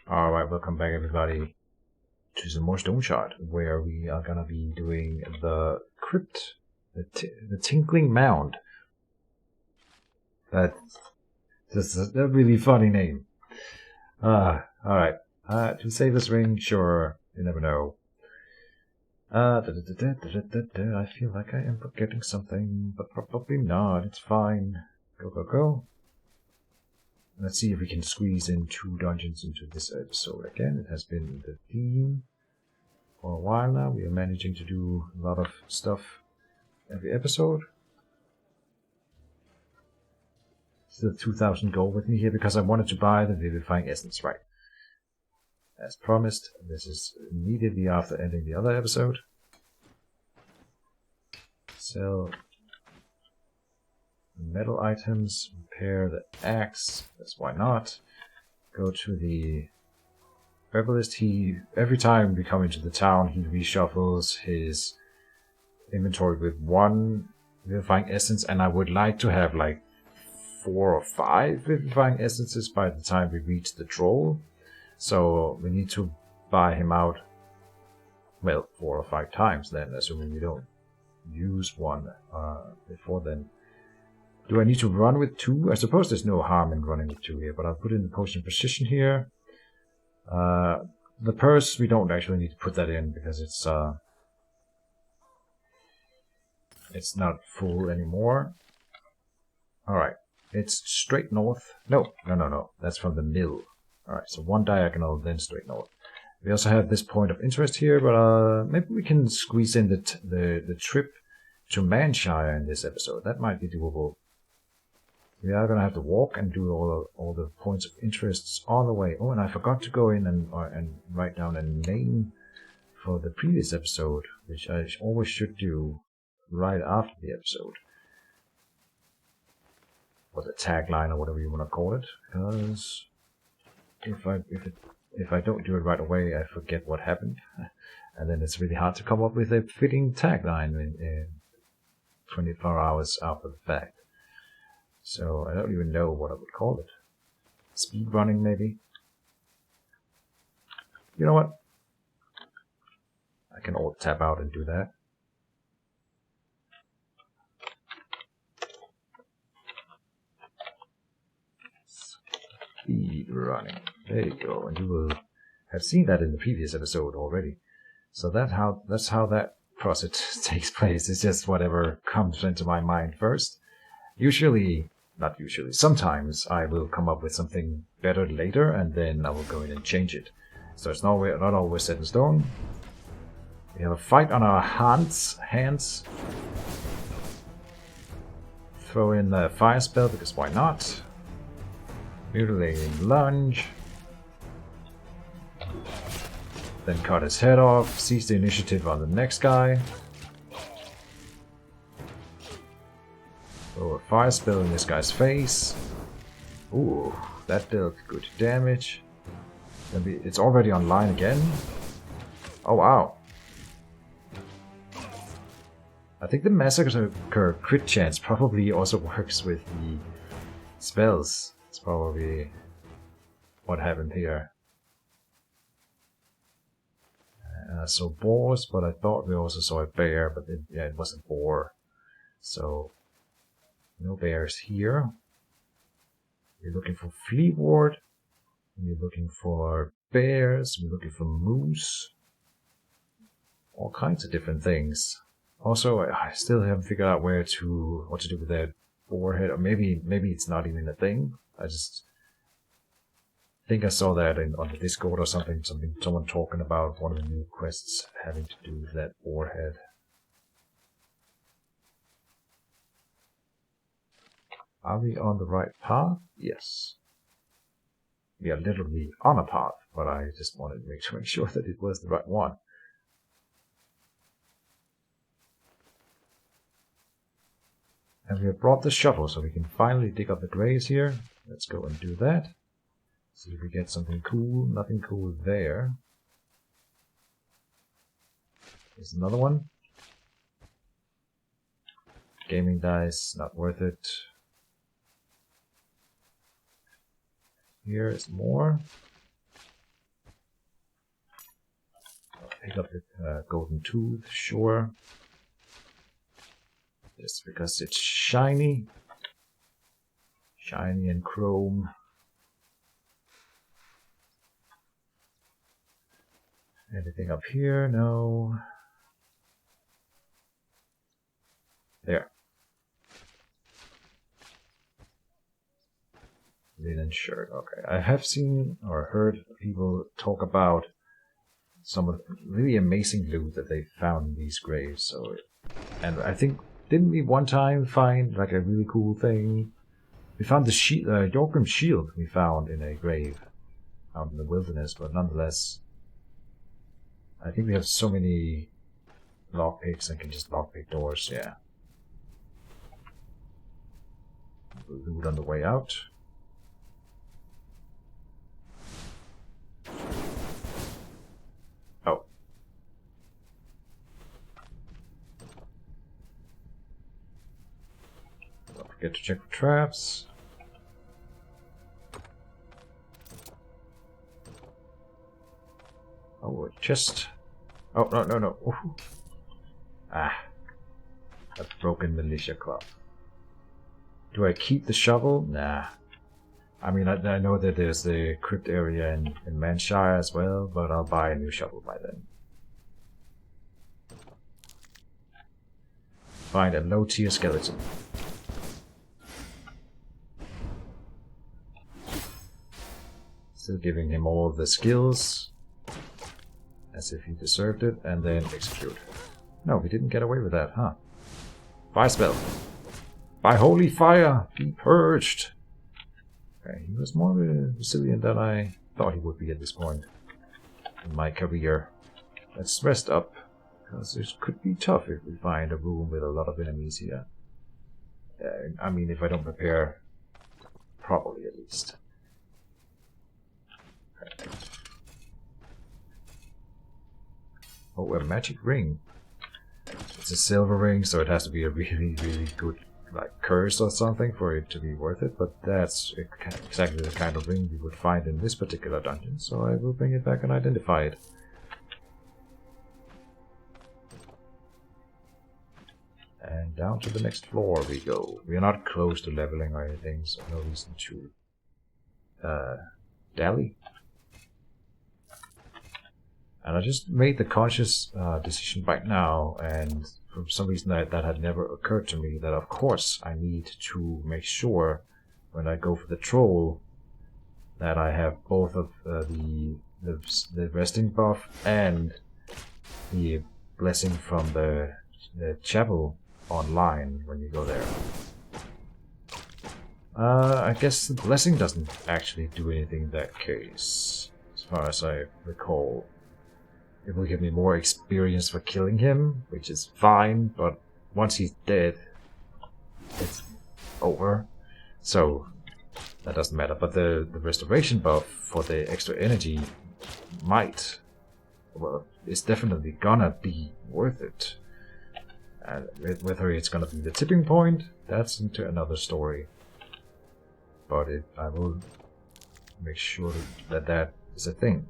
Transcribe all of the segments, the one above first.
Alright, welcome back everybody to some more Stoneshard, where we are gonna be doing the crypt, the Tinkling Mound. That's just a really funny name. Alright. To save this ring, sure, you never know. I feel like I am forgetting something, but probably not, it's fine. Go. Let's see if we can squeeze in 2 dungeons into this episode again. It has been the theme for a while now. We are managing to do a lot of stuff every episode. Still 2,000 gold with me here because I wanted to buy the Vivifying Essence, right? As promised, this is immediately after ending the other episode. Sell metal items, repair the axe, that's why not. Go to the herbalist. Every time we come into the town, he reshuffles his inventory with 1 Vivifying Essence, and I would like to have like 4 or 5 Vivifying Essences by the time we reach the troll. So we need to buy him out, well, 4 or 5 times then, assuming we don't use one before then. Do I need to run with 2? I suppose there's no harm in running with 2 here, but I'll put in the potion position here. The purse, we don't actually need to put that in because it's not full anymore. Alright, it's straight north. No. That's from the mill. Alright, so 1 diagonal, then straight north. We also have this point of interest here, but maybe we can squeeze in the trip to Manshire in this episode. That might be doable. We are going to have to walk and do all the points of interests on the way. Oh, and I forgot to go in and write down a name for the previous episode, which I always should do right after the episode. Or the tagline, or whatever you want to call it. Because if I don't do it right away, I forget what happened. And then it's really hard to come up with a fitting tagline in 24 hours after the fact. So I don't even know what I would call it. Speed running, maybe? You know what? I can alt tab out and do that. Speed running. There you go. And you will have seen that in the previous episode already. So that's how that process takes place. It's just whatever comes into my mind first. Not usually, sometimes I will come up with something better later, and then I will go in and change it. So it's not always set in stone. We have a fight on our hands. Throw in the fire spell, because why not? Mutilating lunge. Then cut his head off, seize the initiative on the next guy. Throw a fire spell in this guy's face. Ooh, that dealt good damage. It's already online again. Oh wow. I think the Massacre crit chance probably also works with the spells. It's probably what happened here. So boars, but I thought we also saw a bear, but it wasn't boar. So no bears here. We're looking for flea ward. We're looking for bears. We're looking for moose. All kinds of different things. Also, I still haven't figured out what to do with that boar head. Or maybe it's not even a thing. I just think I saw that on the Discord or something. Someone talking about one of the new quests having to do with that boar head. Are we on the right path? Yes. We are literally on a path, but I just wanted to make sure that it was the right one. And we have brought the shovel, so we can finally dig up the graves here. Let's go and do that. See if we get something cool. Nothing cool there. Here's another one. Gaming dice, not worth it. Here is more. pick up the golden tooth, sure. Just because it's shiny. Shiny and chrome. Anything up here? No. There. Linen shirt. Okay. I have seen or heard people talk about some of the really amazing loot that they found in these graves. So, and I think, didn't we one time find like a really cool thing? We found the Yorgrim shield we found in a grave out in the wilderness, but nonetheless, I think we have so many lockpicks and can just lockpick doors, yeah. Loot on the way out. Oh. Don't forget to check for traps. Oh, a chest. Oh, no, no, no. Ooh. Ah. A broken militia club. Do I keep the shovel? Nah. I mean, I know that there's the crypt area in Manshire as well, but I'll buy a new shovel by then. Find a low-tier skeleton. Still giving him all the skills. As if he deserved it, and then execute. No, he didn't get away with that, huh? Fire spell. By holy fire, be purged. Okay, he was more resilient than I thought he would be at this point in my career. Let's rest up, because this could be tough if we find a room with a lot of enemies here. I mean, if I don't prepare properly, at least. Okay. Oh, a magic ring. It's a silver ring, so it has to be a really, really good, like, curse or something for it to be worth it, but that's exactly the kind of ring we would find in this particular dungeon, so I will bring it back and identify it. And down to the next floor we go. We are not close to leveling or anything, so no reason to dally. And I just made the conscious decision right now, and for some reason that had never occurred to me, that of course I need to make sure when I go for the troll that I have both of the resting buff and the blessing from the chapel online when you go there. I guess the blessing doesn't actually do anything in that case, as far as I recall. It will give me more experience for killing him, which is fine, but once he's dead, it's over. So, that doesn't matter. But the restoration buff for the extra energy might, well, it's definitely gonna be worth it. And whether it's gonna be the tipping point, that's into another story. But I will make sure that that is a thing.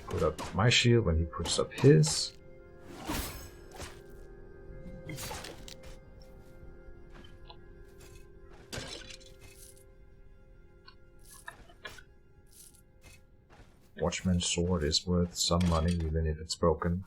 Put up my shield when he puts up his. Watchman's sword is worth some money even if it's broken.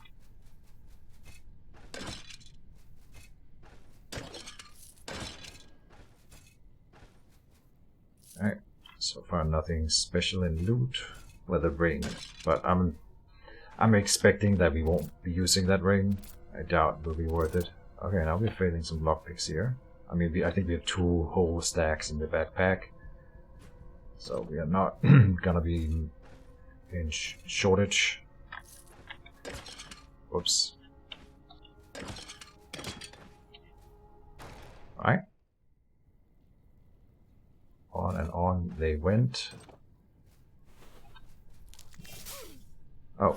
Alright, so far nothing special in loot. With a ring, but I'm expecting that we won't be using that ring. I doubt it will be worth it. Okay, now we're failing some lockpicks here. I mean, I think we have 2 whole stacks in the backpack, so we are not gonna be in shortage. Whoops. Alright. On and on they went. Oh.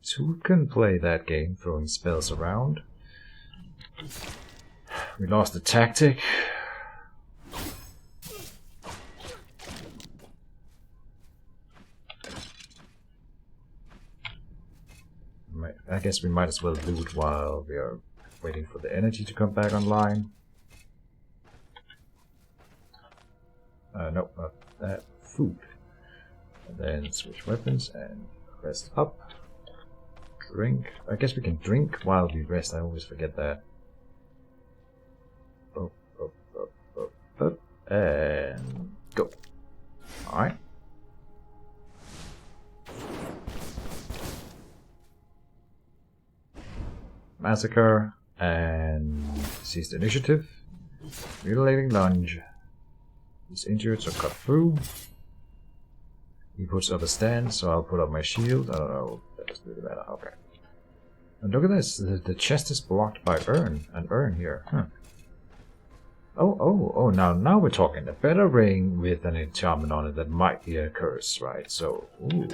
So who can play that game, throwing spells around? We lost the tactic. I guess we might as well loot while we are waiting for the energy to come back online. Nope, not that. Food. And then switch weapons and rest up. Drink. I guess we can drink while we rest. I always forget that. Up. And go. Alright. Massacre and seize the initiative. Mutilating lunge. He's injured, so cut through. He puts up a stand, so I'll put up my shield. I don't know. That doesn't really matter. Okay. And look at this. The chest is blocked by an urn here. Huh. Oh, now we're talking. A better ring with an enchantment on it that might be a curse, right? So, ooh.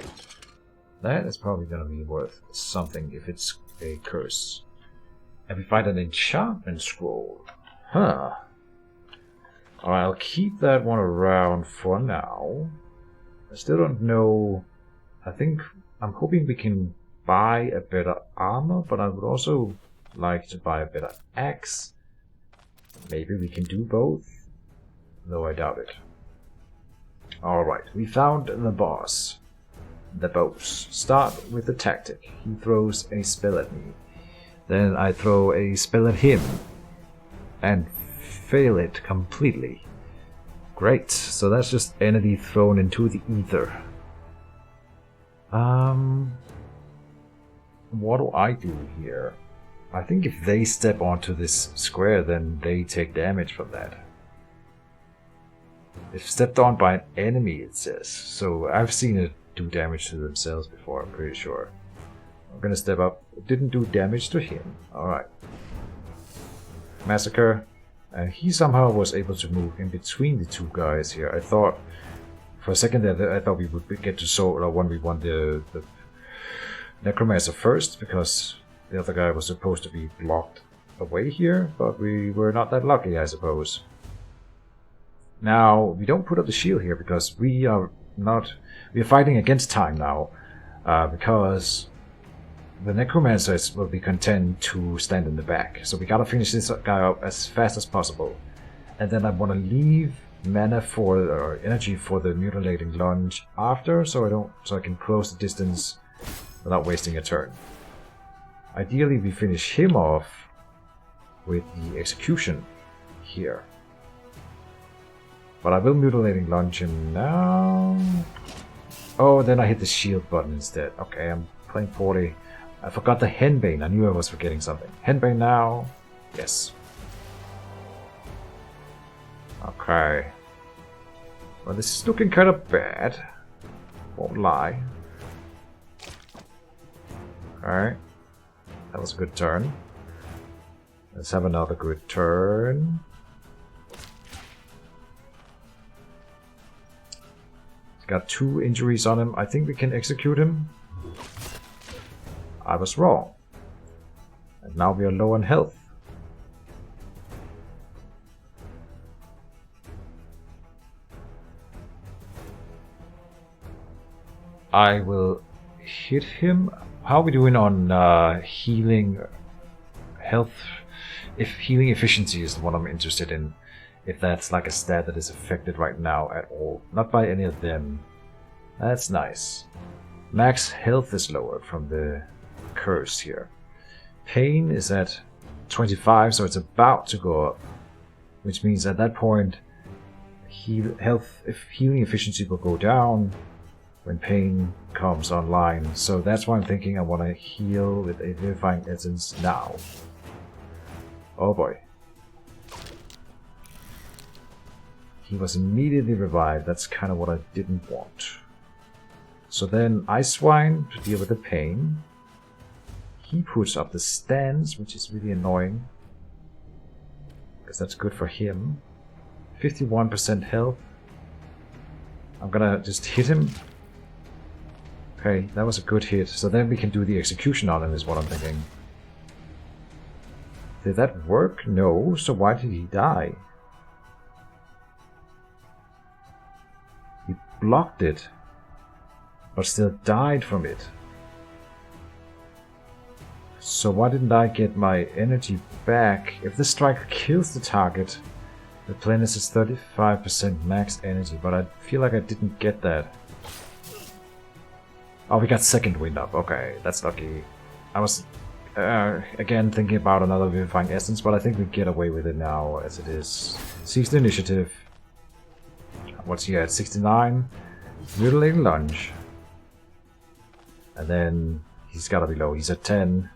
That is probably going to be worth something if it's a curse. And we find an enchantment scroll. Huh. Alright, I'll keep that one around for now. I still don't know. I'm hoping we can buy a better armor, but I would also like to buy a better axe. Maybe we can do both, though I doubt it. Alright, we found the boss. The boss. Start with the tactic. He throws a spell at me. Then I throw a spell at him. And fail it completely. Great, so that's just energy thrown into the ether. What do I do here? I think if they step onto this square, then they take damage from that. If stepped on by an enemy, it says. So I've seen it do damage to themselves before, I'm pretty sure. I'm gonna step up. It didn't do damage to him. Alright. Massacre. And he somehow was able to move in between the two guys here. I thought, for a second there, I thought we would get to Soul 1v1 the Necromancer first, because the other guy was supposed to be blocked away here, but we were not that lucky, I suppose. Now, we don't put up the shield here because we are fighting against time now, because the Necromancers will be content to stand in the back. So we gotta finish this guy up as fast as possible. And then I want to leave mana or energy for the Mutilating Lunge after, so I can close the distance without wasting a turn. Ideally we finish him off with the Execution here. But I will Mutilating Lunge him now. Oh, then I hit the shield button instead. Okay, I'm playing 40. I forgot the Henbane. I knew I was forgetting something. Henbane now. Yes. Okay. Well, this is looking kind of bad. Won't lie. Okay. That was a good turn. Let's have another good turn. He's got 2 injuries on him. I think we can execute him. I was wrong. And now we are low on health. I will hit him. How are we doing on healing health? If healing efficiency is what I'm interested in. If that's like a stat that is affected right now at all. Not by any of them. That's nice. Max health is lowered from the curse here. Pain is at 25, so it's about to go up. Which means at that point, healing efficiency will go down when pain comes online. So that's why I'm thinking I want to heal with a Vivifying Essence now. Oh boy. He was immediately revived. That's kind of what I didn't want. So then Ice Swine to deal with the pain. He puts up the stance, which is really annoying. Because that's good for him. 51% health. I'm gonna just hit him. Okay, that was a good hit. So then we can do the execution on him is what I'm thinking. Did that work? No, so why did he die? He blocked it, but still died from it. So why didn't I get my energy back? If the striker kills the target, replenishes 35% max energy, but I feel like I didn't get that. Oh, we got second wind up. Okay, that's lucky. I was, again, thinking about another Vivifying Essence, but I think we get away with it now, as it is. Seeks the initiative. What's he at? 69? Mutilating Lunge. And then he's gotta be low. He's at 10%.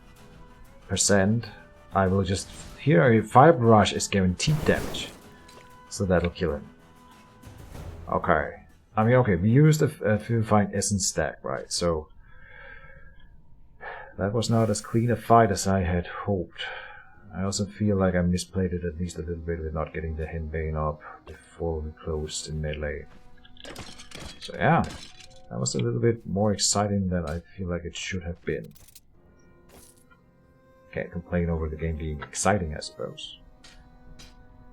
I will just... Here, Fire Barrage is guaranteed damage. So that'll kill him. Okay. I mean, okay, we used a Vivifying Essence stack, right? So... That was not as clean a fight as I had hoped. I also feel like I misplayed it at least a little bit with not getting the Henbane up before we closed in melee. So yeah, that was a little bit more exciting than I feel like it should have been. Can't complain over the game being exciting, I suppose.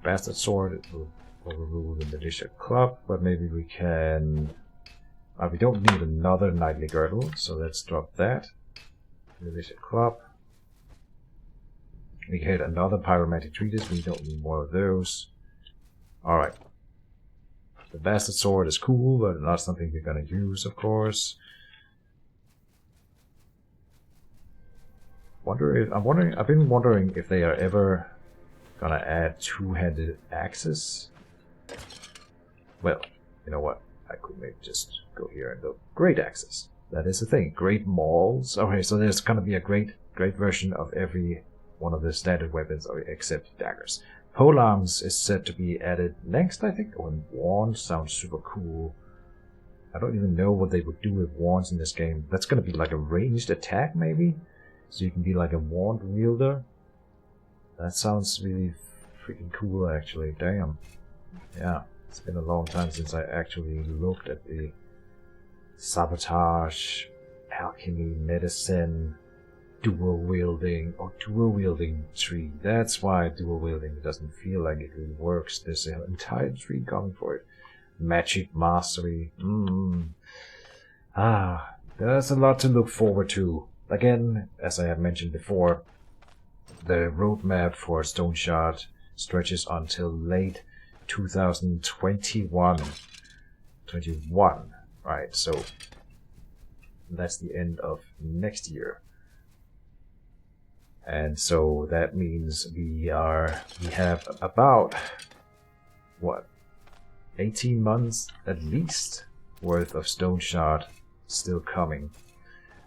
Bastard Sword, it will overrule the Militia Club, but maybe we can... we don't need another Knightly Girdle, so let's drop that. Militia Club. We hit another Pyromantic Treatise, we don't need more of those. Alright. The Bastard Sword is cool, but not something we're gonna use, of course. I've been wondering if they are ever gonna add two-handed axes. Well, you know what? I could maybe just go here and go great axes. That is the thing. Great mauls. Okay, so there's gonna be a great version of every one of the standard weapons, except daggers. Polearms is said to be added next, I think. Oh, and wands sounds super cool. I don't even know what they would do with wands in this game. That's gonna be like a ranged attack, maybe? So you can be like a wand wielder. That sounds really freaking cool, actually. Damn. Yeah, it's been a long time since I actually looked at the sabotage, alchemy, medicine, dual wielding tree. That's why dual wielding doesn't feel like it really works. There's an entire tree coming for it. Magic mastery. There's a lot to look forward to. Again, as I have mentioned before, the roadmap for Stoneshard stretches until late 2021. Right, so that's the end of next year. And so that means we have about, what, 18 months at least worth of Stoneshard still coming.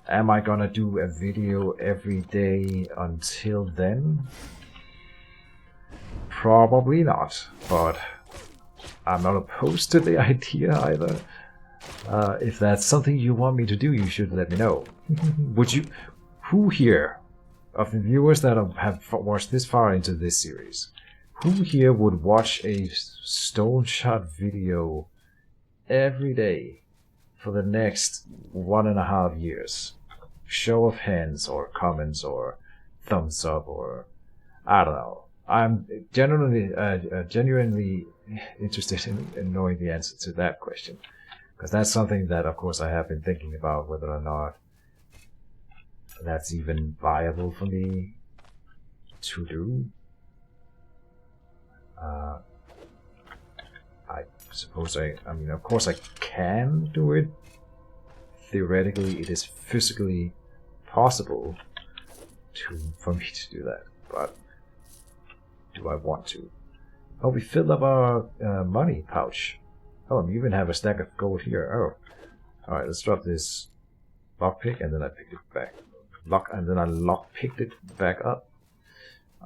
Am I gonna do a video every day until then? Probably not, but I'm not opposed to the idea either. If that's something you want me to do, you should let me know. Who here, of the viewers that have watched this far into this series, who here would watch a Stoneshard video every day for the next 1.5 years? Show of hands, or comments, or thumbs up, or I don't know. I'm genuinely interested in knowing the answer to that question, because that's something that, of course, I have been thinking about whether or not that's even viable for me to do. I suppose I mean, of course I can do it. Theoretically, it is physically possible for me to do that, but do I want to? Oh, we filled up our money pouch. Oh, and we even have a stack of gold here. Oh, alright, let's drop this lockpick, and then I picked it back. I lockpicked it back up.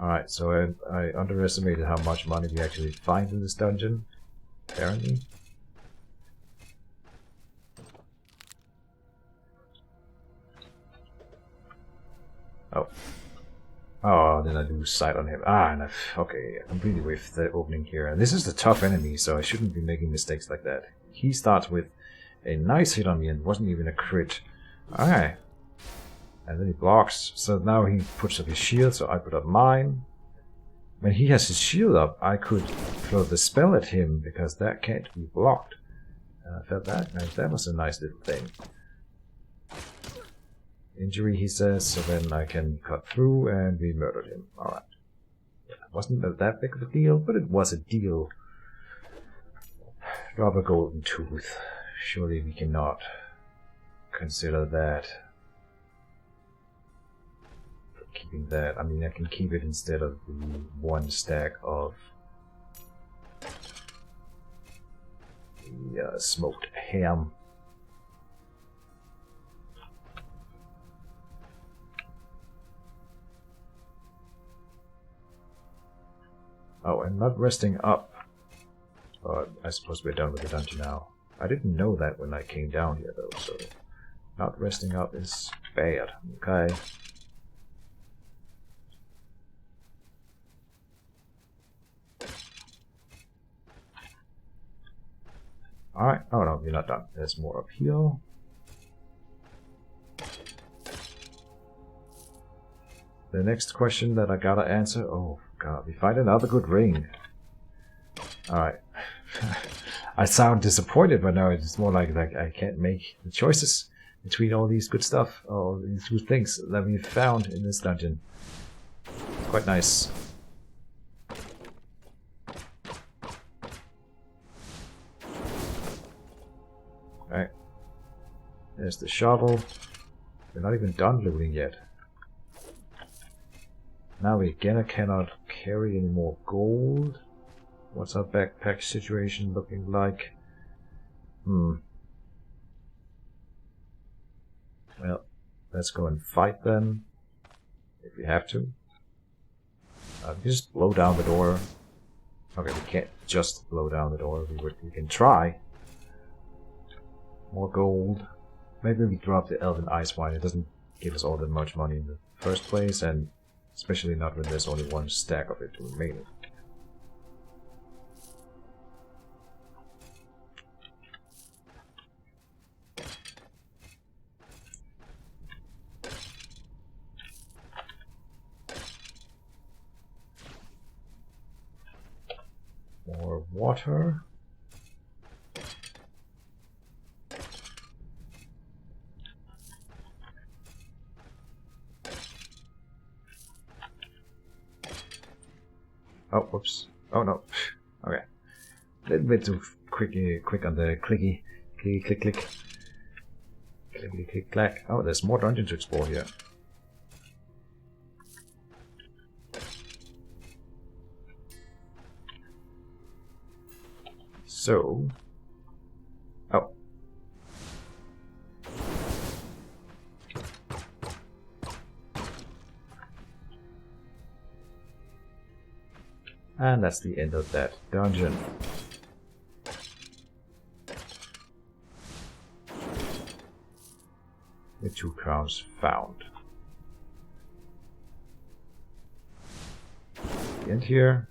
Alright, so I underestimated how much money we actually find in this dungeon, apparently. Oh, then I lose sight on him. Okay, I completely whiffed the opening here. And this is the tough enemy, so I shouldn't be making mistakes like that. He starts with a nice hit on me and wasn't even a crit. Alright. And then he blocks, so now he puts up his shield, so I put up mine. when he has his shield up, I could throw the spell at him, because that can't be blocked. I felt that was a nice little thing. Injury, he says, so then I can cut through, and we murdered him. Alright. It wasn't that big of a deal, but it was a deal. Drop a golden tooth. Surely we cannot consider that. Keeping that, I mean, I can keep it instead of the one stack of the smoked ham. Oh, and not resting up. But I suppose we're done with the dungeon now. I didn't know that when I came down here, though, so not resting up is bad. Okay. Alright, oh no, you're not done. There's more up here. The next question that I gotta answer. Oh god, we find another good ring. Alright. I sound disappointed, but no, it's more like I can't make the choices between all these good stuff, all these good things that we found in this dungeon. Quite nice. Alright. There's the shovel. We're not even done looting yet. Now we again cannot carry any more gold. What's our backpack situation looking like? Well, let's go and fight then. If we have to. We can just blow down the door. Okay, we can't just blow down the door. We can try. More gold. Maybe we drop the Elven Ice Wine. It doesn't give us all that much money in the first place, and especially not when there's only one stack of it remaining. More water. Oh, whoops. Oh no. Okay. A little bit too quick on the clicky. Click, click, click. Clickety, click, clack. Oh, there's more dungeon to explore here. So... Oh. And that's the end of that dungeon. The 2 crowns found. The end here.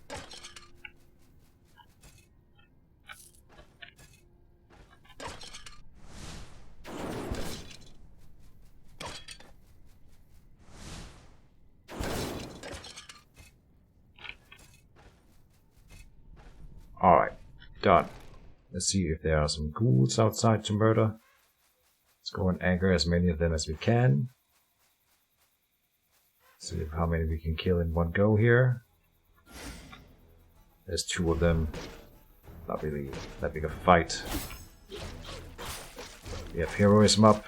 Alright, done. Let's see if there are some ghouls outside to murder. Let's go and anchor as many of them as we can. See how many we can kill in one go here. There's 2 of them. Not really that big a fight. We have heroism up.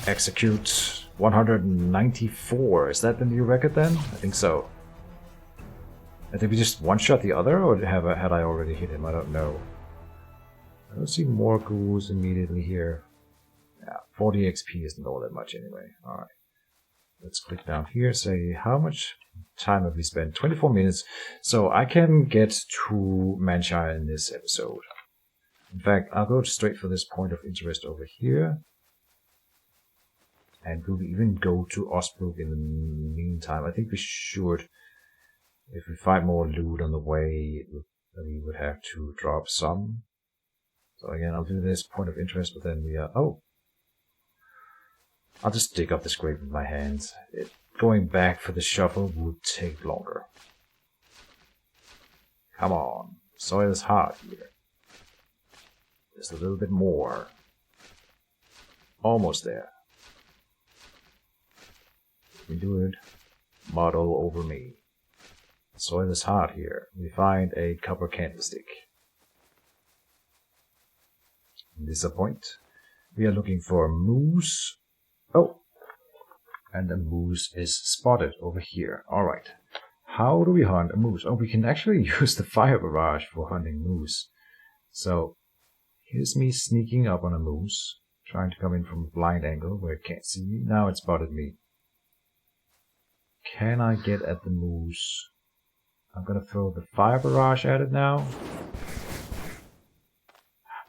Execute 194. Is that the new record then? I think so. I think we just one-shot the other, or had I already hit him? I don't know. I don't see more ghouls immediately here. Yeah, 40 XP isn't all that much anyway. Alright. Let's click down here, say how much time have we spent? 24 minutes. So I can get to Manshire in this episode. In fact, I'll go straight for this point of interest over here. And we'll even go to Osbrook in the meantime. I think we should. If we find more loot on the way, we would have to drop some. So again, I'll do this point of interest, but then we are... Oh! I'll just dig up this grave with my hands. It going back for the shuffle would take longer. Come on, soil is hard here. Just a little bit more. Almost there. We do it. Model over me. Soil is hard here. We find a copper candlestick. At this point, we are looking for a moose. Oh! And a moose is spotted over here. Alright. How do we hunt a moose? Oh, we can actually use the fire barrage for hunting moose. So, here's me sneaking up on a moose. Trying to come in from a blind angle where it can't see me. Now it spotted me. Can I get at the moose? I'm gonna throw the fire barrage at it now.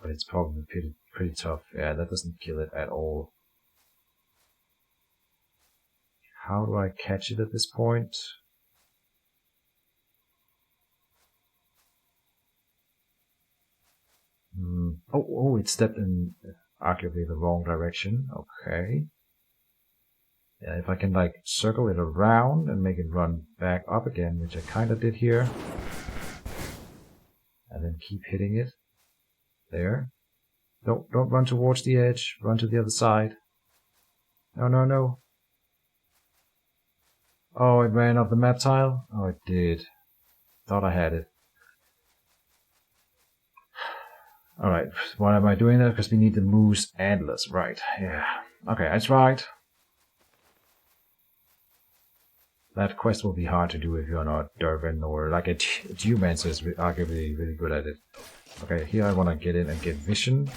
But it's probably pretty tough. Yeah, that doesn't kill it at all. How do I catch it at this point? Oh, it stepped in arguably the wrong direction. Okay. Yeah, if I can like circle it around and make it run back up again, which I kind of did here. And then keep hitting it. There. Don't run towards the edge. Run to the other side. No. Oh, it ran up the map tile? Oh, it did. Thought I had it. Alright, why am I doing that? Because we need the moose antlers. Right, yeah. Okay, I tried. That quest will be hard to do if you're not Durban or like a Geomancer is arguably really good at it. Okay, here I want to get in and get vision.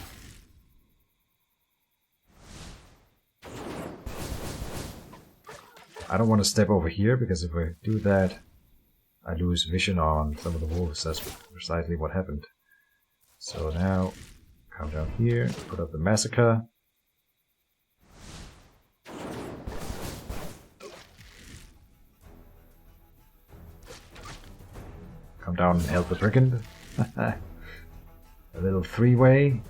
I don't want to step over here because if I do that, I lose vision on some of the wolves. That's precisely what happened. So now, come down here, put up the massacre. Come down and help the brigand. A little three-way.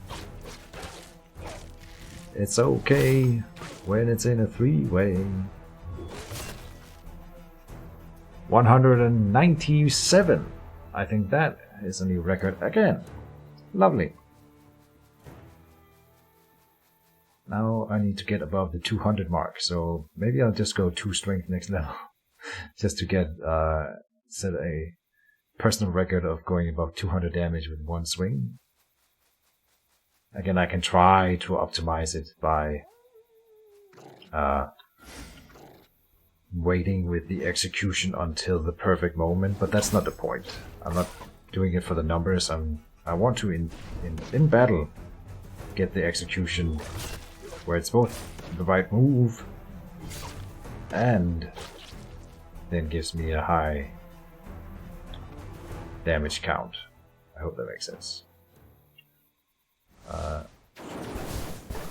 It's okay when it's in a three-way. 197. I think that is a new record again. Lovely. Now I need to get above the 200 mark, so maybe I'll just go 2 strength next level. Just to get set a personal record of going above 200 damage with 1 swing. Again, I can try to optimize it by waiting with the execution until the perfect moment, but that's not the point. I'm not doing it for the numbers. I want to in battle get the execution where it's both the right move and then gives me a high damage count. I hope that makes sense.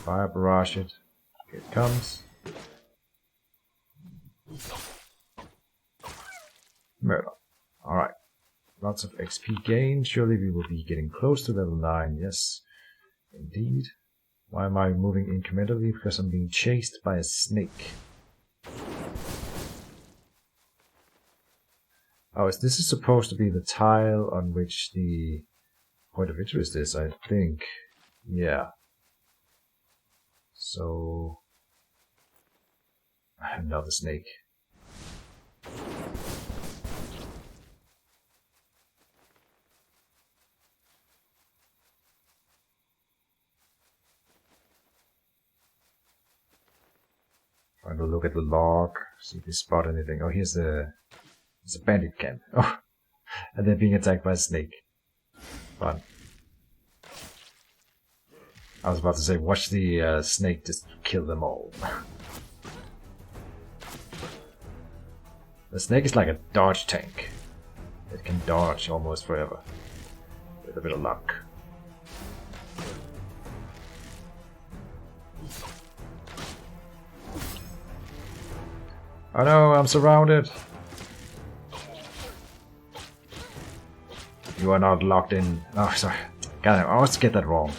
Fire barrage it. Here it comes. Murder. Alright. Lots of XP gained. Surely we will be getting close to level 9. Yes, indeed. Why am I moving incrementally? Because I'm being chased by a snake. Oh, this is supposed to be the tile on which the point of interest is, I think. Yeah. So... another snake. Trying to look at the log, see if we spot anything. Oh, here's a bandit camp. Oh, and they're being attacked by a snake. Fun. I was about to say, watch the snake just kill them all. The snake is like a dodge tank. It can dodge almost forever. With a bit of luck. Oh no, I'm surrounded! You are not locked in. Oh, sorry. God, I always get that wrong.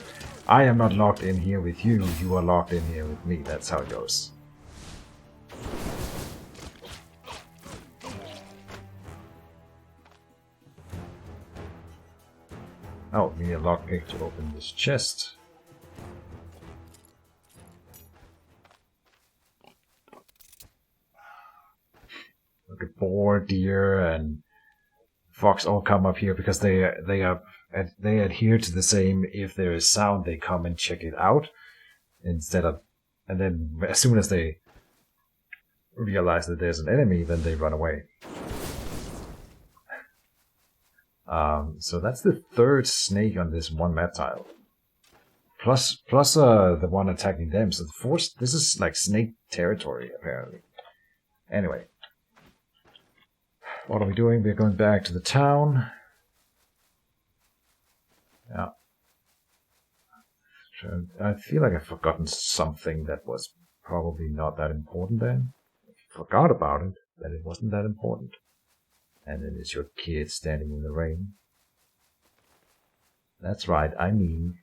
I am not locked in here with you. You are locked in here with me. That's how it goes. Oh, we need a lockpick to open this chest. Look at boar, deer, and fox all come up here because they adhere to the same. If there is sound, they come and check it out instead of, and then as soon as they realize that there's an enemy, then they run away. So that's the third snake on this one map tile. Plus the one attacking them. So the fourth, this is like snake territory apparently. Anyway. What are we doing? We're going back to the town. Yeah. I feel like I've forgotten something that was probably not that important then. I forgot about it, that it wasn't that important. And then it's your kid standing in the rain. That's right, I mean.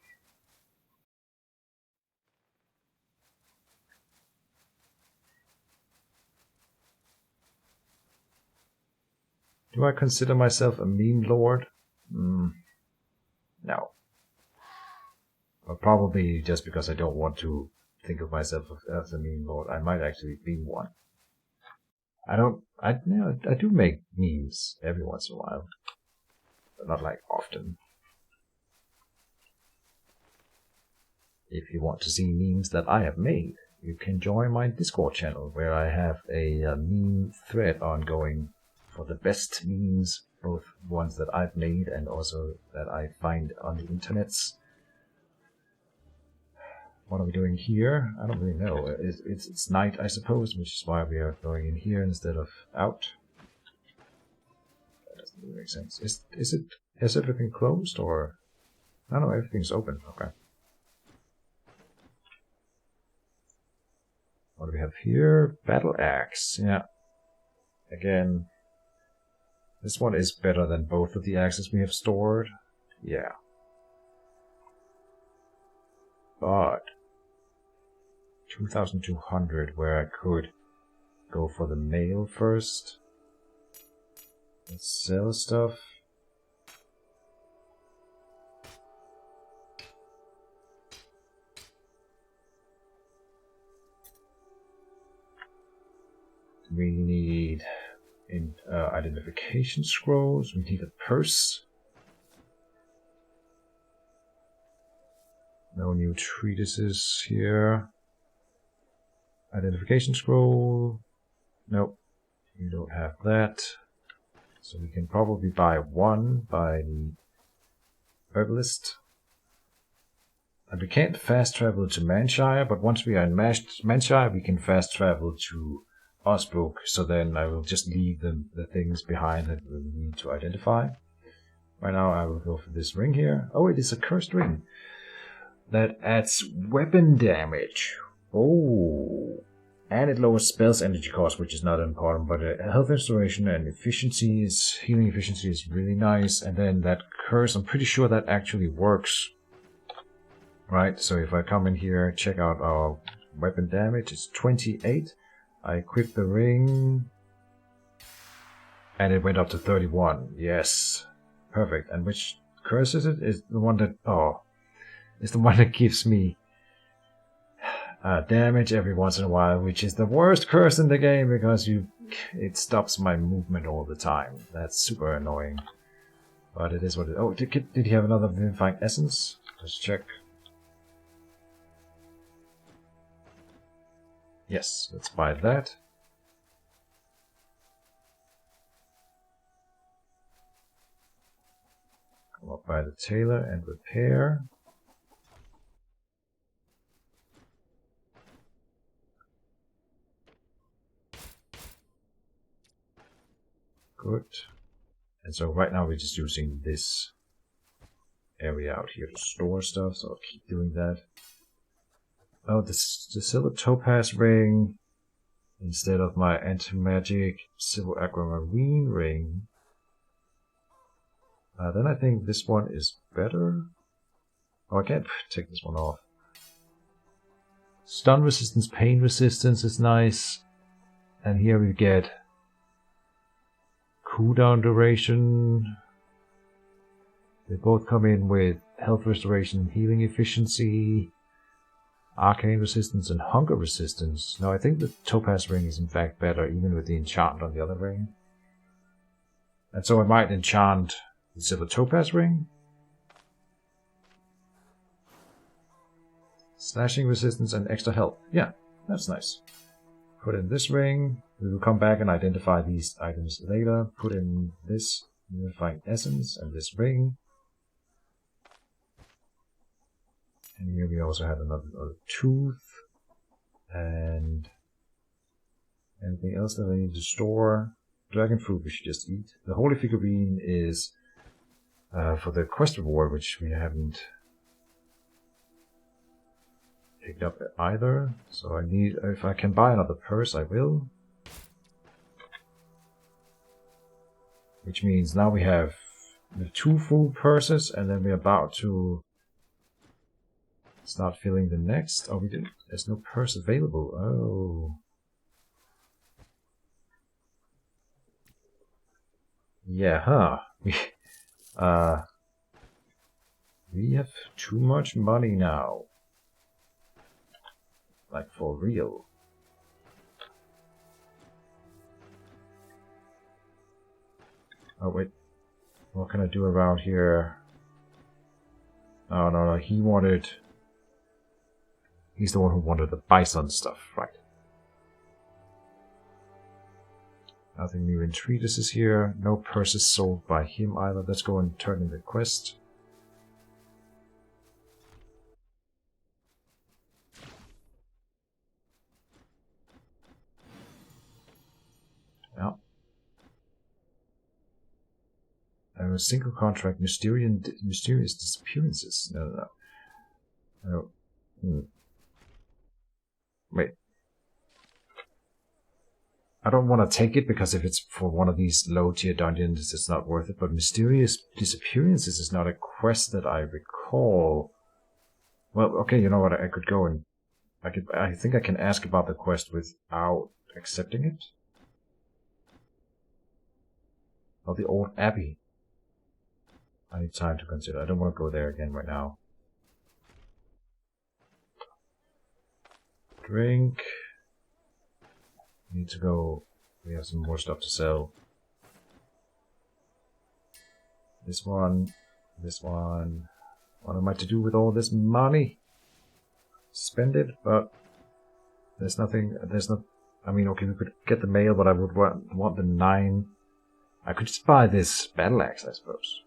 Do I consider myself a meme lord? No. But probably just because I don't want to think of myself as a meme lord, I might actually be one. I do make memes every once in a while, but not like often. If you want to see memes that I have made, you can join my Discord channel where I have a meme thread ongoing for the best memes, both ones that I've made and also that I find on the internets. What are we doing here? I don't really know. It's night, I suppose, which is why we are going in here instead of out. That doesn't really make sense. Has everything closed or? No, everything's open. Okay. What do we have here? Battle axe. Yeah. Again, this one is better than both of the axes we have stored. Yeah. But 2,200, where I could go for the mail first. Let's sell stuff. We need identification scrolls. We need a purse. No new treatises here. Identification scroll. Nope. We don't have that. So we can probably buy one by the herbalist. And we can't fast travel to Manshire, but once we are in Manshire, we can fast travel to Osbrook. So then I will just leave the things behind that we need to identify. Right now I will go for this ring here. Oh, it is a cursed ring. That adds weapon damage. Oh. And it lowers spells energy cost, which is not important, but health restoration and healing efficiency is really nice. And then that curse, I'm pretty sure that actually works. Right, so if I come in here, check out our weapon damage, it's 28. I equip the ring, and it went up to 31. Yes, perfect. And which curse is it? Is the one that it's the one that gives me damage every once in a while, which is the worst curse in the game because it stops my movement all the time. That's super annoying, but it is what it. Oh, did he have another vivifying essence? Let's check. Yes, let's buy that. Come up by the tailor and repair. Good. And so right now we're just using this area out here to store stuff, so I'll keep doing that. Oh, the silver topaz ring instead of my anti-magic silver aquamarine ring. Then I think this one is better. Oh, I can't take this one off. Stun resistance, pain resistance is nice. And here we get cooldown duration. They both come in with health restoration, healing efficiency, arcane resistance, and hunger resistance. Now I think the topaz ring is in fact better even with the enchantment on the other ring. And so I might enchant the silver topaz ring. Slashing resistance and extra health. Yeah, that's nice. Put in this ring. We will come back and identify these items later. Put in this unifying essence and this ring. And here we also have another tooth. And anything else that I need to store? Dragon fruit we should just eat. The holy figurine is for the quest reward, which we haven't picked up either. So I need, if I can buy another purse, I will. Which means now we have the 2 full purses, and then we're about to start filling the next. Oh, we didn't. There's no purse available. Oh. Yeah, huh. We have too much money now. Like, for real. Oh, wait. What can I do around here? Oh, no, he wanted... He's the one who wanted the bison stuff, right. Nothing new in treatises here. No purses sold by him either. Let's go and turn in the quest. Yeah. A single contract, mysterious disappearances. No. Wait. I don't want to take it because if it's for one of these low tier dungeons, it's not worth it. But mysterious disappearances is not a quest that I recall. Well, okay, you know what? I could go and I think I can ask about the quest without accepting it. Oh, the old abbey. I need time to consider. I don't want to go there again right now. Drink. Need to go. We have some more stuff to sell. This one. This one. What am I to do with all this money? Spend it, but there's nothing. There's not. I mean, okay, we could get the mail, but I would want the 9. I could just buy this battle axe, I suppose.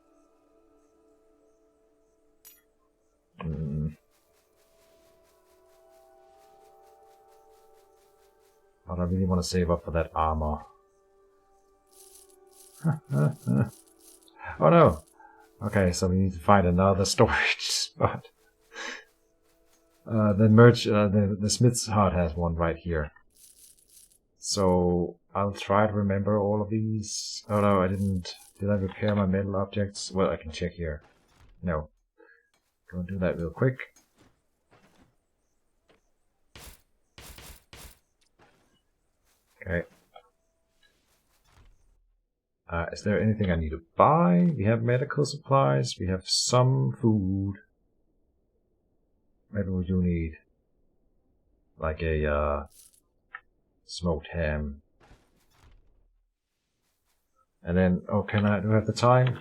But I really want to save up for that armor. Oh no! Okay, so we need to find another storage spot. The smith's hut has one right here. So I'll try to remember all of these. Oh no, I didn't. Did I repair my metal objects? Well, I can check here. No. Go and do that real quick. Okay. Is there anything I need to buy? We have medical supplies. We have some food. Maybe we do need like a smoked ham. And then, oh, do I have the time?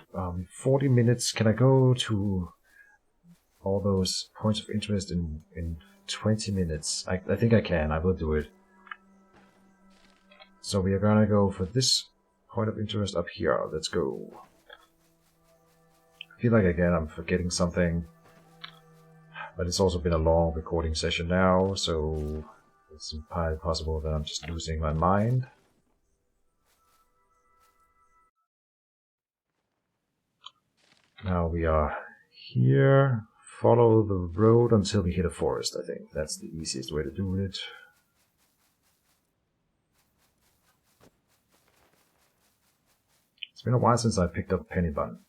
40 minutes. Can I go to all those points of interest in 20 minutes? I think I can. I will do it. So we are gonna go for this point of interest up here. Let's go. I feel like again I'm forgetting something. But it's also been a long recording session now, so it's entirely possible that I'm just losing my mind. Now we are here. Follow the road until we hit a forest, I think. That's the easiest way to do it. It's been a while since I picked up Penny Bun.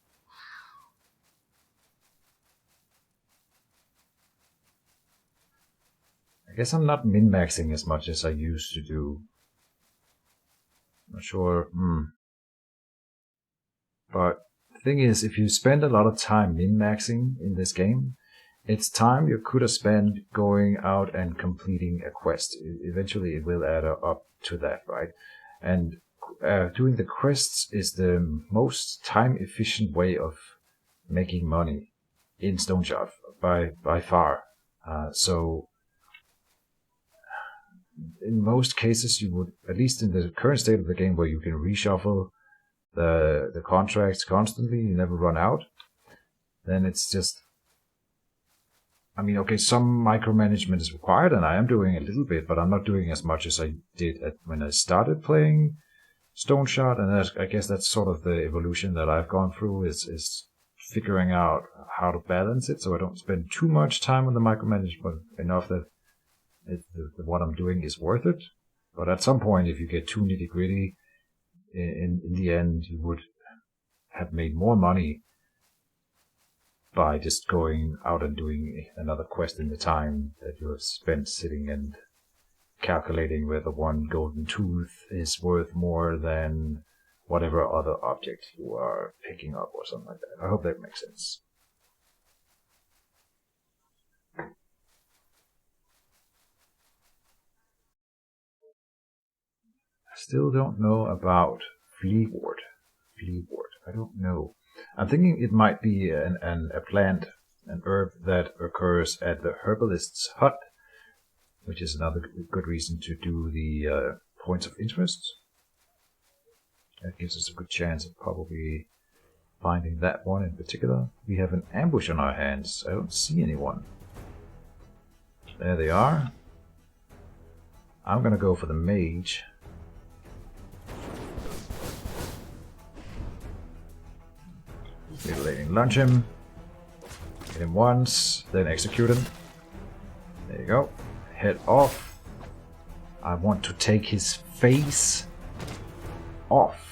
I guess I'm not min-maxing as much as I used to do. Not sure. But the thing is, if you spend a lot of time min-maxing in this game, it's time you could have spent going out and completing a quest. Eventually it will add up to that, right? And doing the quests is the most time-efficient way of making money in Stoneshard by far. So in most cases, you would, at least in the current state of the game where you can reshuffle the contracts constantly, you never run out, then it's just, I mean, okay, some micromanagement is required, and I am doing a little bit, but I'm not doing as much as I did when I started playing Stoneshard, and I guess that's sort of the evolution that I've gone through, is figuring out how to balance it so I don't spend too much time on the micromanagement, enough that what I'm doing is worth it. But at some point, if you get too nitty gritty, in the end, you would have made more money by just going out and doing another quest in the time that you have spent sitting and calculating whether one golden tooth is worth more than whatever other object you are picking up or something like that. I hope that makes sense. I still don't know about Fleawort. I don't know. I'm thinking it might be a plant, an herb that occurs at the herbalist's hut, which is another good reason to do the points of interest. That gives us a good chance of probably finding that one in particular. We have an ambush on our hands. I don't see anyone. There they are. I'm gonna go for the mage. Mutilating, lunge him. Hit him once, then execute him. There you go. Head off. I want to take his face off.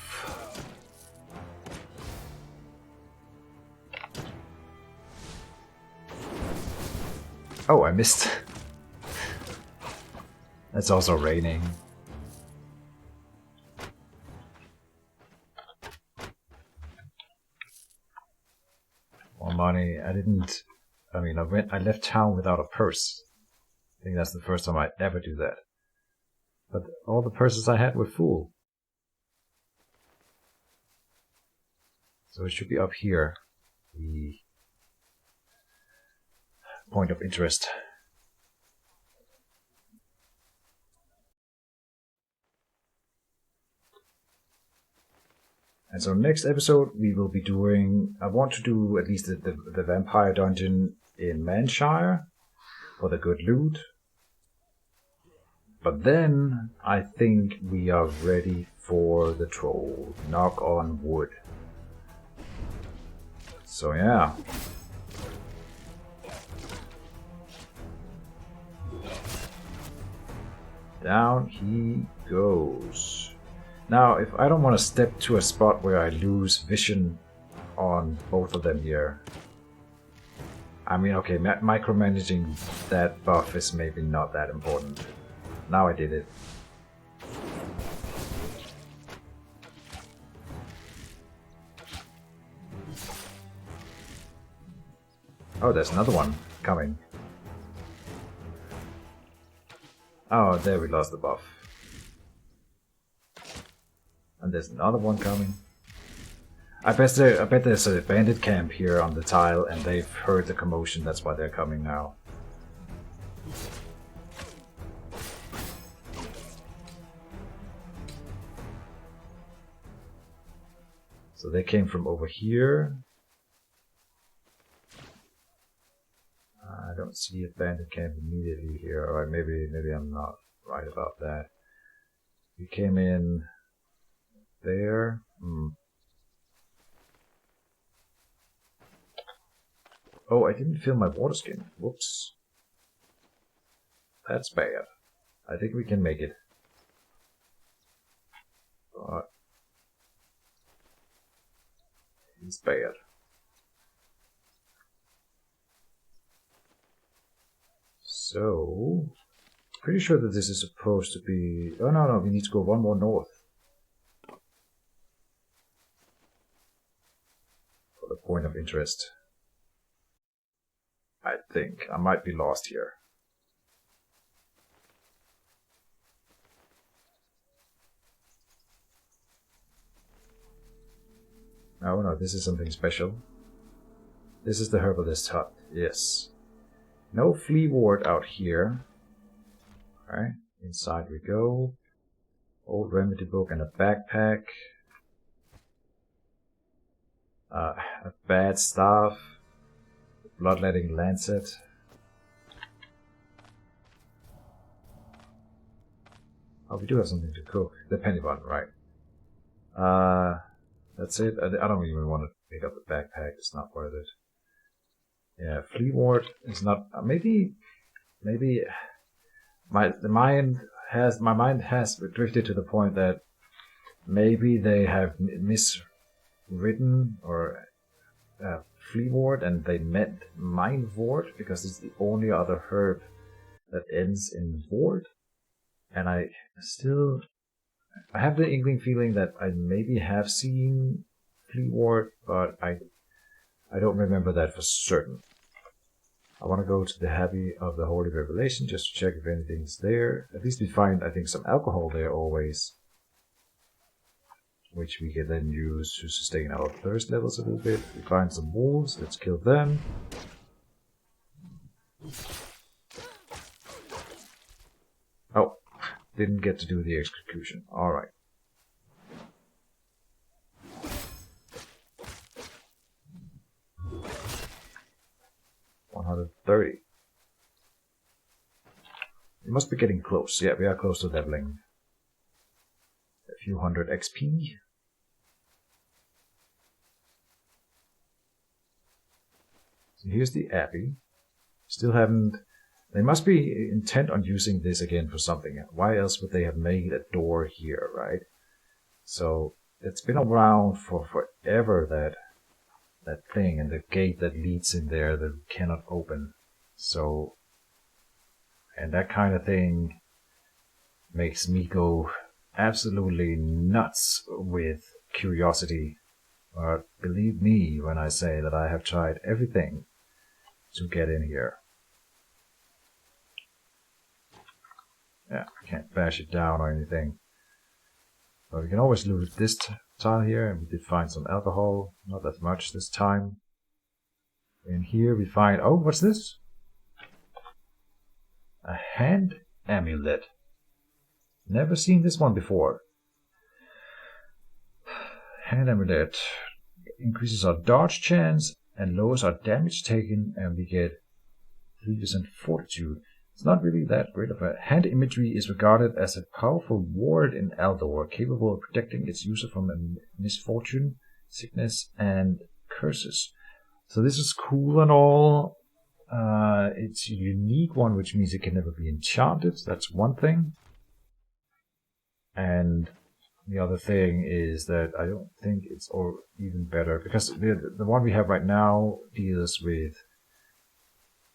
Oh, I missed. It's also raining. More money. I left town without a purse. I think that's the first time I'd ever do that. But all the purses I had were full. So it should be up here. The point of interest. And so next episode we will be doing, I want to do at least the vampire dungeon in Manshire for the good loot. But then I think we are ready for the troll. Knock on wood. So yeah. Down he goes. Now, if I don't want to step to a spot where I lose vision on both of them here. I mean, okay, micromanaging that buff is maybe not that important. Now I did it. Oh, there's another one coming. Oh, there we lost the buff. And there's another one coming. I bet there's a bandit camp here on the tile and they've heard the commotion, that's why they're coming now. So they came from over here. I don't see a bandit camp immediately here, or maybe I'm not right about that. We came in there. Oh, I didn't fill my water skin. Whoops. That's bad. I think we can make it. But it's bad. So, pretty sure that this is supposed to be... Oh no, we need to go one more north. a point of interest. I think I might be lost here. Oh no, this is something special. This is the herbalist hut, yes. No flea ward out here. Alright, inside we go. Old remedy book and a backpack. A bad staff. Bloodletting lancet. Oh, we do have something to cook. The penny bun, right. That's it. I don't even want to pick up the backpack. It's not worth it. Yeah, flea ward is not. Maybe my mind has drifted to the point that maybe they have miswritten or flea ward and they meant mind ward because it's the only other herb that ends in ward. And I have the inkling feeling that I maybe have seen flea ward, but I don't remember that for certain. I want to go to the Abbey of the Holy Revelation just to check if anything's there. At least we find, I think, some alcohol there always, which we can then use to sustain our thirst levels a little bit. We find some wolves, let's kill them. Oh, didn't get to do the execution. Alright. $130. We must be getting close. Yeah, we are close to leveling. A few hundred XP. So here's the Abbey. Still haven't... They must be intent on using this again for something. Why else would they have made a door here, right? So it's been around for forever, that thing, and the gate that leads in there that we cannot open. So, and that kind of thing makes me go absolutely nuts with curiosity. But believe me when I say that I have tried everything to get in here. Yeah, can't bash it down or anything. But we can always loot this tile here, and we did find some alcohol, not that much this time. In here we find, oh, what's this? A hand amulet. Never seen this one before. Hand amulet increases our dodge chance and lowers our damage taken, and we get 3% fortitude. It's not really that great of a... Hand imagery is regarded as a powerful ward in Aldor, capable of protecting its user from a misfortune, sickness, and curses. So this is cool and all. It's a unique one, which means it can never be enchanted. That's one thing. And the other thing is that I don't think it's even better, because the one we have right now deals with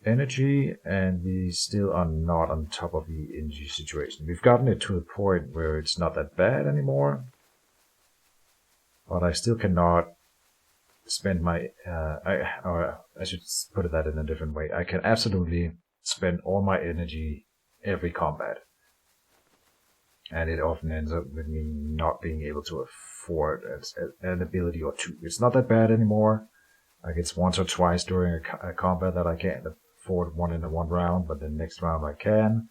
energy, and we still are not on top of the energy situation. We've gotten it to a point where it's not that bad anymore, but I still cannot spend my I should put it that in a different way. I can absolutely spend all my energy every combat, and it often ends up with me not being able to afford an ability or two. It's not that bad anymore. Like, it's once or twice during a combat that I can't afford one in one round, but the next round I can.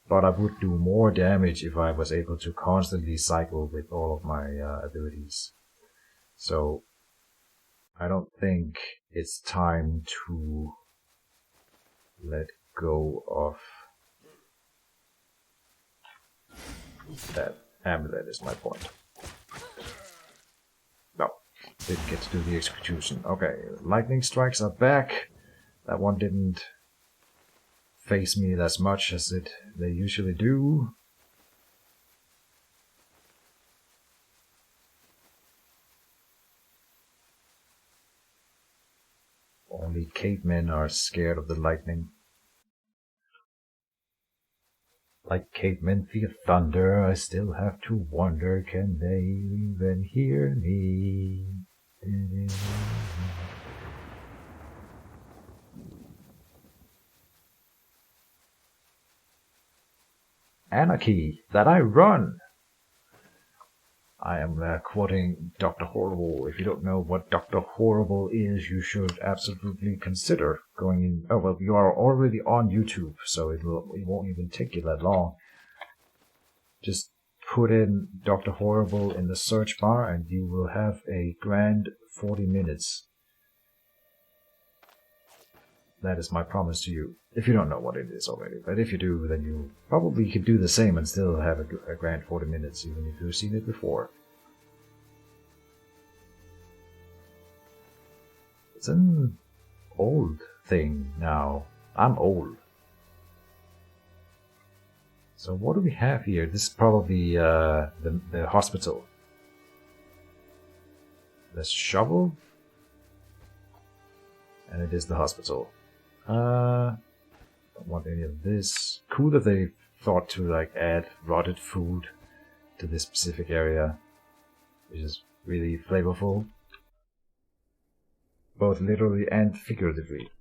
But I would do more damage if I was able to constantly cycle with all of my abilities. So I don't think it's time to let go of that amulet, is my point. No, didn't get to do the execution. Okay, lightning strikes are back. That one didn't face me as much as they usually do. Only cavemen are scared of the lightning. Like cavemen fear thunder, I still have to wonder, can they even hear me? Anarchy, that I run! I am quoting Dr. Horrible. If you don't know what Dr. Horrible is, you should absolutely consider going in. Oh, well, you are already on YouTube, so it won't even take you that long. Just put in Dr. Horrible in the search bar and you will have a grand 40 minutes. That is my promise to you. If you don't know what it is already. But if you do, then you probably could do the same and still have a grand 40 minutes, even if you've seen it before. It's an old thing now. I'm old. So what do we have here? This is probably the hospital. There's shovel. And it is the hospital. Don't want any of this. Cool that they thought to like add rotted food to this specific area, which is really flavorful, both literally and figuratively.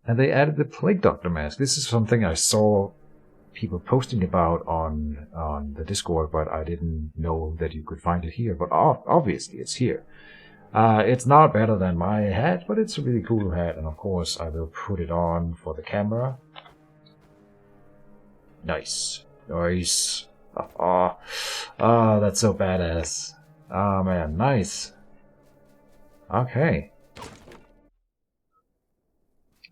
And they added the Plague Doctor mask. This is something I saw people posting about on the Discord, but I didn't know that you could find it here. But obviously it's here. It's not better than my hat, but it's a really cool hat, and of course I will put it on for the camera. Nice. Nice. That's so badass. Oh man, nice. Okay.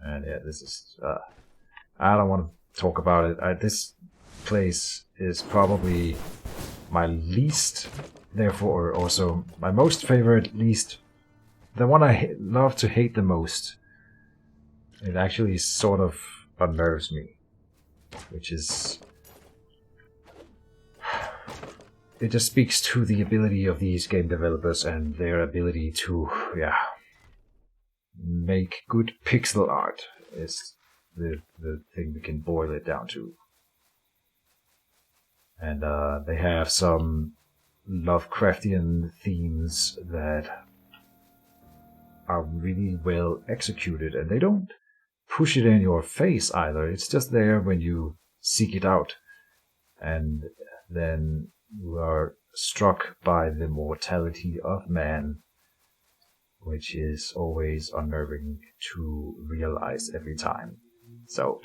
And yeah, this is, I don't want to talk about it. This place is probably my least, therefore also my most favorite, least, the one I love to hate the most. It actually sort of unnerves me, which is, it just speaks to the ability of these game developers and their ability to, make good pixel art is the thing we can boil it down to. And they have some Lovecraftian themes that are really well executed, and they don't push it in your face either. It's just there when you seek it out, and then you are struck by the mortality of man, which is always unnerving to realize every time. So,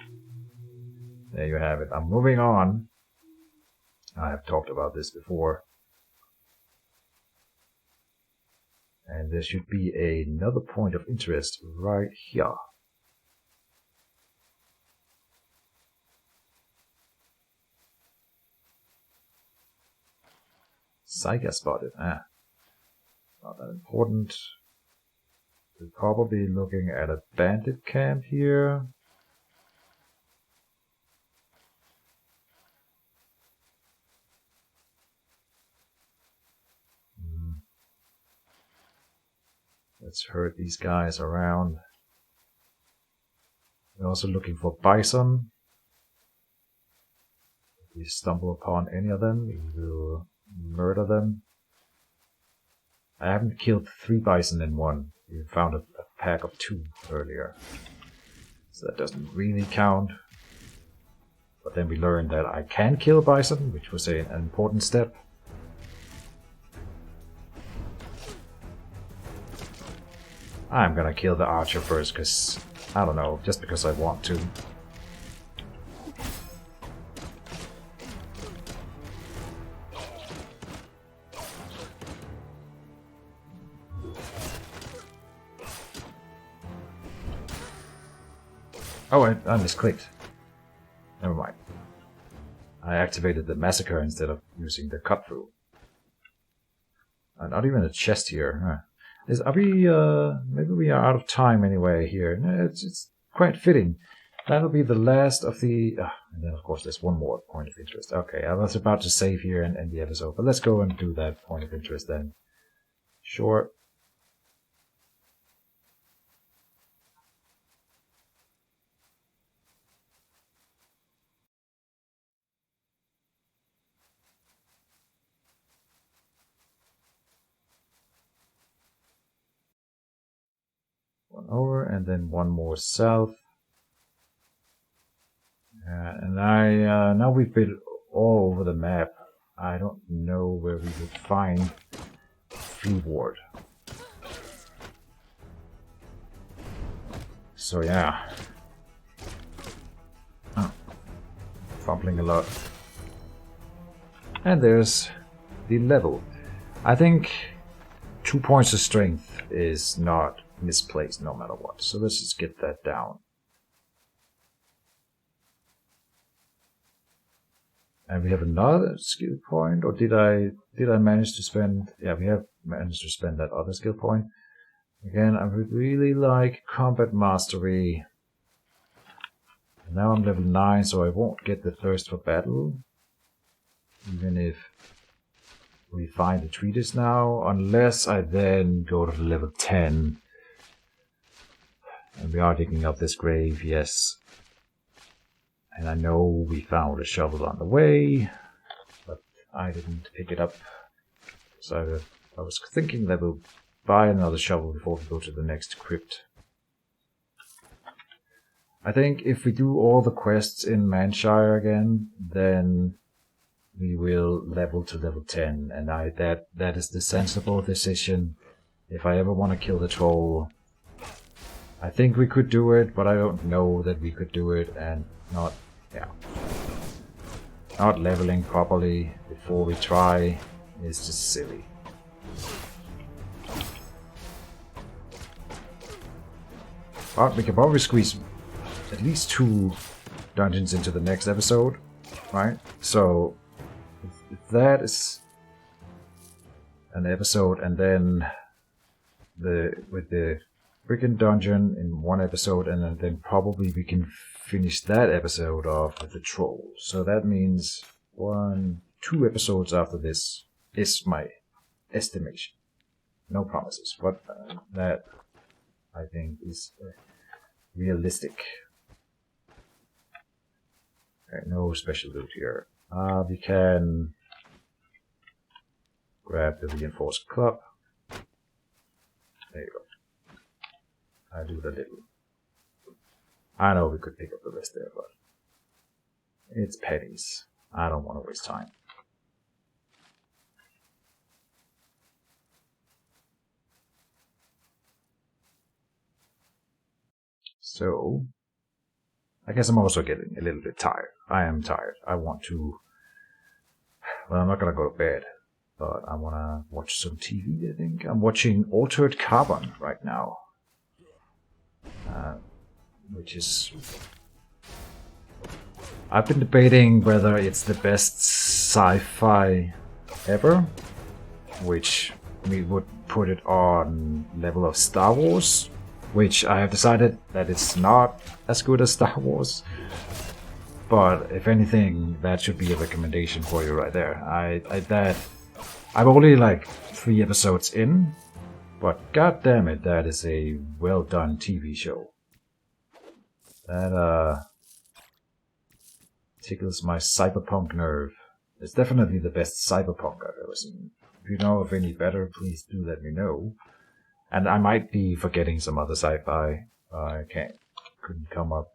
there you have it. I'm moving on. I have talked about this before. And there should be another point of interest right here. Psycha spotted. Not that important. We're probably looking at a bandit camp here. Let's herd these guys around. We're also looking for bison. If we stumble upon any of them, we will murder them. I haven't killed 3 bison in one. We found a pack of 2 earlier. So that doesn't really count. But then we learned that I can kill bison, which was an important step. I'm gonna kill the archer first, because, I don't know, just because I want to. Oh, I misclicked. Never mind. I activated the massacre instead of using the cut through. Not even a chest here. Huh. Maybe we are out of time anyway here. No, it's quite fitting. That'll be the last of the... and then of course there's one more point of interest. Okay, I was about to save here and end the episode, but let's go and do that point of interest then. Sure. over, and then one more south. And now we've been all over the map. I don't know where we would find Flea Ward. So yeah. Fumbling a lot. And there's the level. I think 2 points of strength is not misplaced no matter what. So let's just get that down. And we have another skill point, or did I manage to spend? Yeah, we have managed to spend that other skill point. Again, I would really like combat mastery. And now I'm level 9, so I won't get the thirst for battle, even if we find the treatise now, unless I then go to level 10. And we are digging up this grave, yes. And I know we found a shovel on the way, but I didn't pick it up. So I was thinking that we'll buy another shovel before we go to the next crypt. I think if we do all the quests in Manshire again, then we will level to level 10, and that is the sensible decision. If I ever want to kill the troll, I think we could do it, but I don't know that we could do it, and not leveling properly before we try is just silly. But we can probably squeeze at least 2 dungeons into the next episode, right? So if that is an episode, and then with the freaking dungeon in one episode, and then probably we can finish that episode off with the troll. So that means 2 episodes after this is my estimation. No promises, but that I think is realistic. Okay, no special loot here. We can grab the reinforced club. There you go. I do the little. I know we could pick up the rest there, but it's pennies. I don't want to waste time. So, I guess I'm also getting a little bit tired. I am tired. I want to... Well, I'm not going to go to bed, but I want to watch some TV, I think. I'm watching Altered Carbon right now. Which is... I've been debating whether it's the best sci-fi ever, which we would put it on level of Star Wars, which I have decided that it's not as good as Star Wars. But if anything, that should be a recommendation for you right there. I'm only like 3 episodes in, but god damn it, that is a well done TV show. That tickles my cyberpunk nerve. It's definitely the best cyberpunk I've ever seen. If you know of any better, please do let me know. And I might be forgetting some other sci-fi. I couldn't come up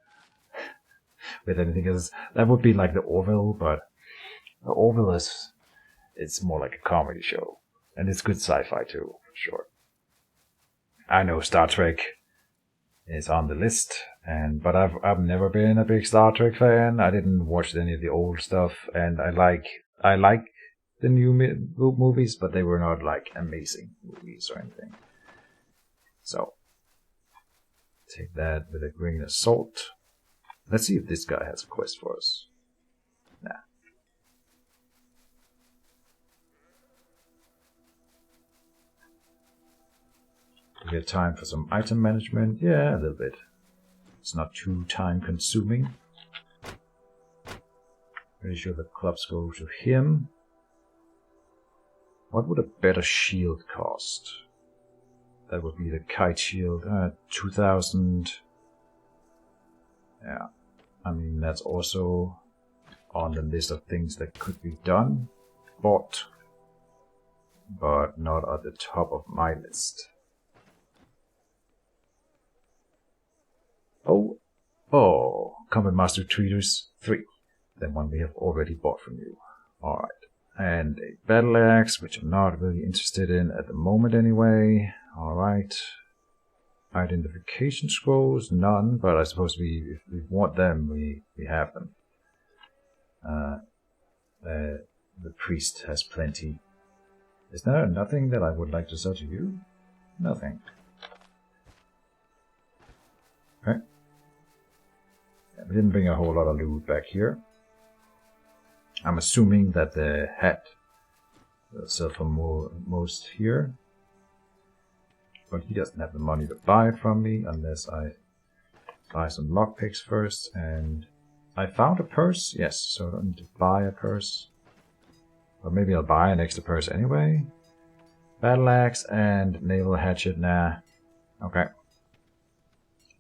with anything else. That would be like the Orville, but the Orville it's more like a comedy show. And it's good sci-fi too, for sure. I know Star Trek is on the list, but I've never been a big Star Trek fan. I didn't watch any of the old stuff, and I like the new movies, but they were not like amazing movies or anything. So take that with a grain of salt. Let's see if this guy has a quest for us. Nah. We have time for some item management. Yeah, a little bit. It's not too time consuming. Pretty sure the clubs go to him. What would a better shield cost? That would be the kite shield. 2,000. Yeah. I mean, that's also on the list of things that could be done. Bought. But not at the top of my list. Oh, Combat Master Tweeters 3. The one we have already bought from you. Alright. And a battle axe, which I'm not really interested in at the moment anyway. Alright. Identification scrolls, none, but I suppose if we want them, we have them. The priest has plenty. Is there nothing that I would like to sell to you? Nothing. Okay. Yeah, we didn't bring a whole lot of loot back here. I'm assuming that the hat will sell for most here. But he doesn't have the money to buy it from me unless I buy some lockpicks first. And I found a purse, yes, so I don't need to buy a purse. Or maybe I'll buy an extra purse anyway. Battle axe and naval hatchet, nah. Okay.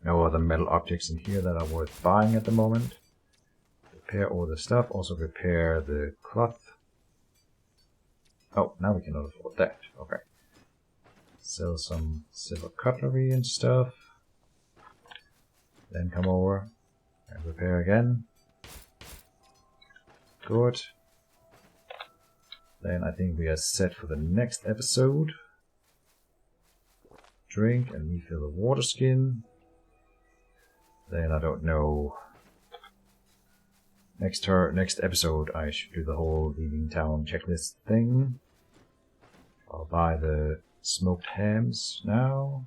No other metal objects in here that are worth buying at the moment. Repair all the stuff, also repair the cloth. Oh, now we cannot afford that, okay. Sell some silver cutlery and stuff. Then come over and repair again. Good. Then I think we are set for the next episode. Drink and refill the water skin. Then I don't know. Next episode I should do the whole leaving town checklist thing. I'll buy the smoked hams now.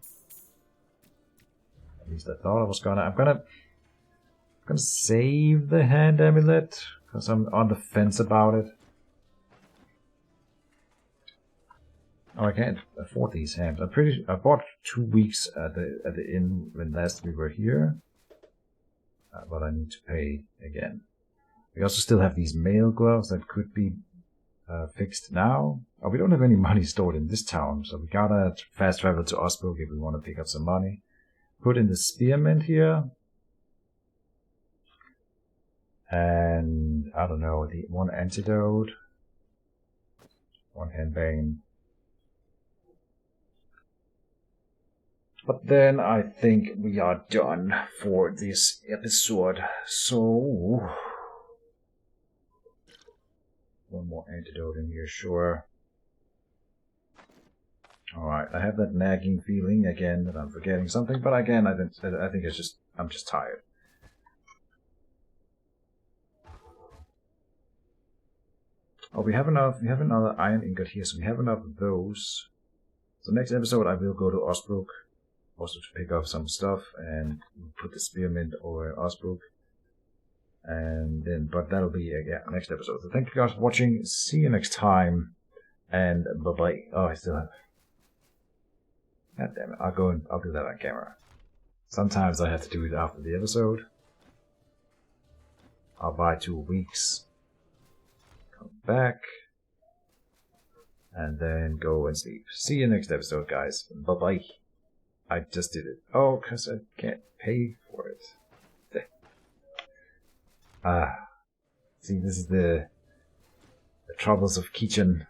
At least I thought I was gonna. I'm gonna save the hand amulet because I'm on the fence about it. Oh, I can't afford these hams. I bought 2 weeks at the inn when last we were here, but I need to pay again. We also still have these mail gloves that could be fixed now. Oh, we don't have any money stored in this town, so we gotta fast travel to Osbrook if we want to pick up some money. Put in the spearmint here. And, I don't know, the one antidote. One handbane. But then I think we are done for this episode. So... one more antidote in here, sure. Alright, I have that nagging feeling again that I'm forgetting something, but again, I think it's just, I'm just tired. Oh, we have another iron ingot here, so we have enough of those. So next episode I will go to Osbrook, also to pick up some stuff, and put the spearmint over Osbrook. And then, but that'll be, yeah, next episode. So thank you guys for watching, see you next time, and bye-bye. Oh, I still have... God damn it, I'll do that on camera. Sometimes I have to do it after the episode. I'll buy 2 weeks. Come back. And then go and sleep. See you next episode, guys. Bye-bye. I just did it. Oh, because I can't pay for it. See, this is the troubles of Keejchen.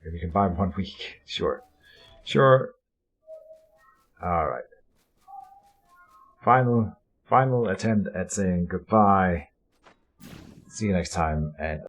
If you can buy 1 week, sure. Alright. Final attempt at saying goodbye. See you next time, and